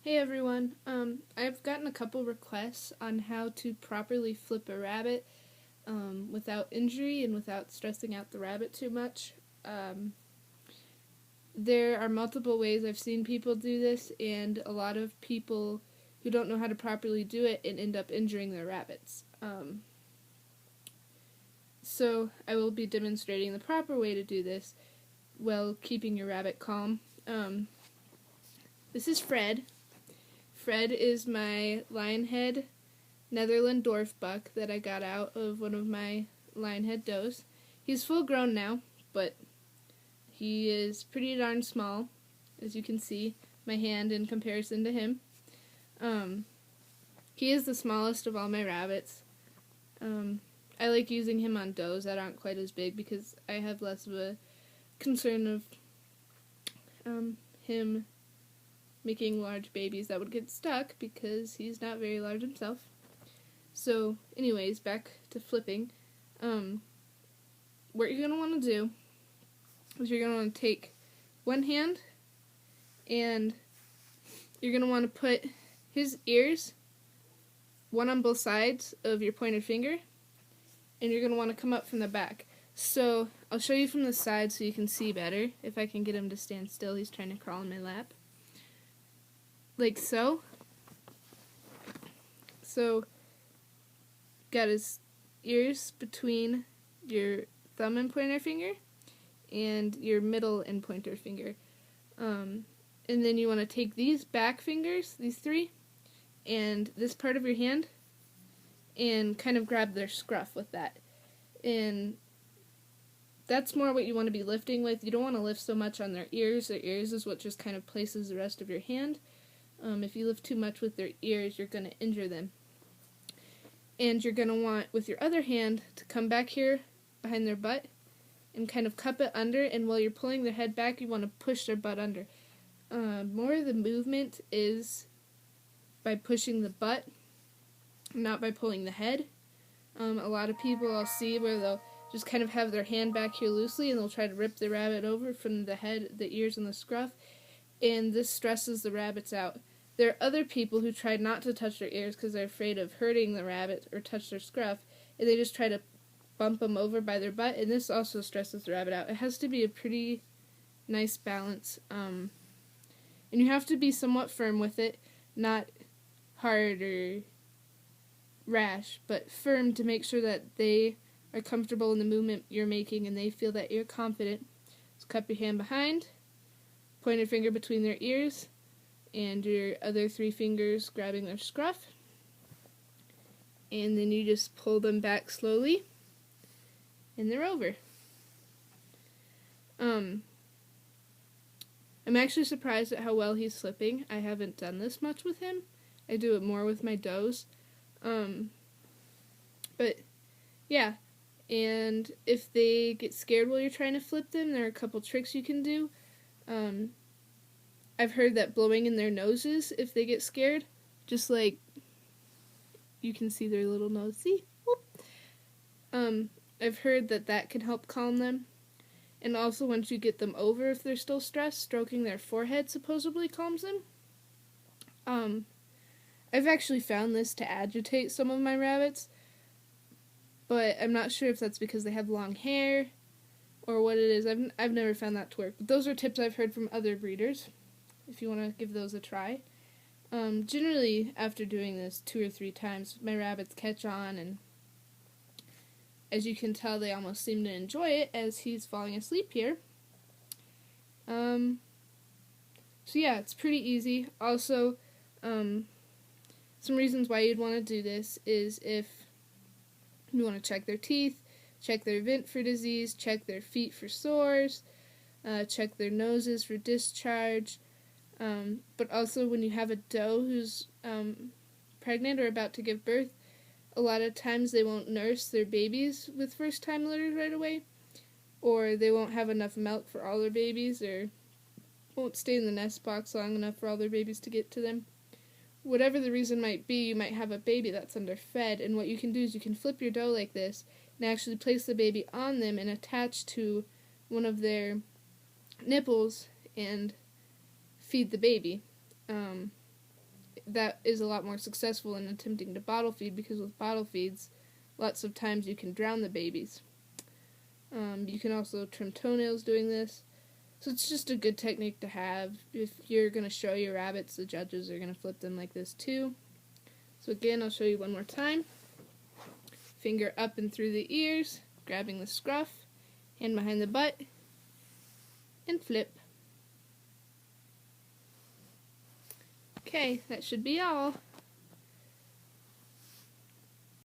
Hey everyone, I've gotten a couple requests on how to properly flip a rabbit without injury and without stressing out the rabbit too much. There are multiple ways I've seen people do this, and a lot of people who don't know how to properly do it and end up injuring their rabbits. So I will be demonstrating the proper way to do this while keeping your rabbit calm. This is Fred. Fred is my lionhead Netherland dwarf buck that I got out of one of my lionhead does. He's full grown now, but he is pretty darn small, as you can see, my hand in comparison to him. He is the smallest of all my rabbits. I like using him on does that aren't quite as big because I have less of a concern of him making large babies that would get stuck because he's not very large himself. So anyways, back to flipping. What you're going to want to do is you're going to want to take one hand and you're going to want to put his ears, one on both sides of your pointer finger, and you're going to want to come up from the back. So I'll show you from the side so you can see better. If I can get him to stand still, he's trying to crawl in my lap. Like so. So, got his ears between your thumb and pointer finger and your middle and pointer finger. And then you want to take these back fingers, these three, and this part of your hand, and kind of grab their scruff with that. And that's more what you want to be lifting with. You don't want to lift so much on their ears. Their ears is what just kind of places the rest of your hand. If you lift too much with their ears, you're going to injure them. And you're going to want, with your other hand, to come back here behind their butt and kind of cup it under, and while you're pulling their head back, you want to push their butt under. More of the movement is by pushing the butt, not by pulling the head. A lot of people I'll see where they'll just kind of have their hand back here loosely, and they'll try to rip the rabbit over from the head, the ears, and the scruff, and this stresses the rabbits out. There are other people who try not to touch their ears because they're afraid of hurting the rabbit or touch their scruff, and they just try to bump them over by their butt, and this also stresses the rabbit out. It has to be a pretty nice balance, and you have to be somewhat firm with it, not hard or rash, but firm to make sure that they are comfortable in the movement you're making and they feel that you're confident. So cup your hand behind, pointer finger between their ears, and your other three fingers grabbing their scruff. And then you just pull them back slowly, and they're over. I'm actually surprised at how well he's slipping. I haven't done this much with him. I do it more with my does. But, yeah. And if they get scared while you're trying to flip them, there are a couple tricks you can do. I've heard that blowing in their noses if they get scared, just like you can see their little nose. See? Whoop. I've heard that can help calm them. And also once you get them over, if they're still stressed, stroking their forehead supposedly calms them. I've actually found this to agitate some of my rabbits, but I'm not sure if that's because they have long hair or what it is. I've never found that to work. But those are tips I've heard from other breeders, if you want to give those a try. Generally, after doing this 2 or 3 times, my rabbits catch on, and as you can tell, they almost seem to enjoy it as he's falling asleep here. So yeah, it's pretty easy. Also, some reasons why you'd want to do this is if you want to check their teeth, check their vent for disease, check their feet for sores, check their noses for discharge, but also when you have a doe who's pregnant or about to give birth, a lot of times they won't nurse their babies with first-time litters right away, or they won't have enough milk for all their babies, or won't stay in the nest box long enough for all their babies to get to them. Whatever the reason might be, you might have a baby that's underfed, and what you can do is you can flip your doe like this and actually place the baby on them and attach to one of their nipples and feed the baby. that is a lot more successful in attempting to bottle feed, because with bottle feeds, lots of times you can drown the babies. You can also trim toenails doing this. So it's just a good technique to have. If you're going to show your rabbits, the judges are going to flip them like this too. So again, I'll show you one more time. Finger up and through the ears, grabbing the scruff, hand behind the butt, and flip. Okay, that should be all.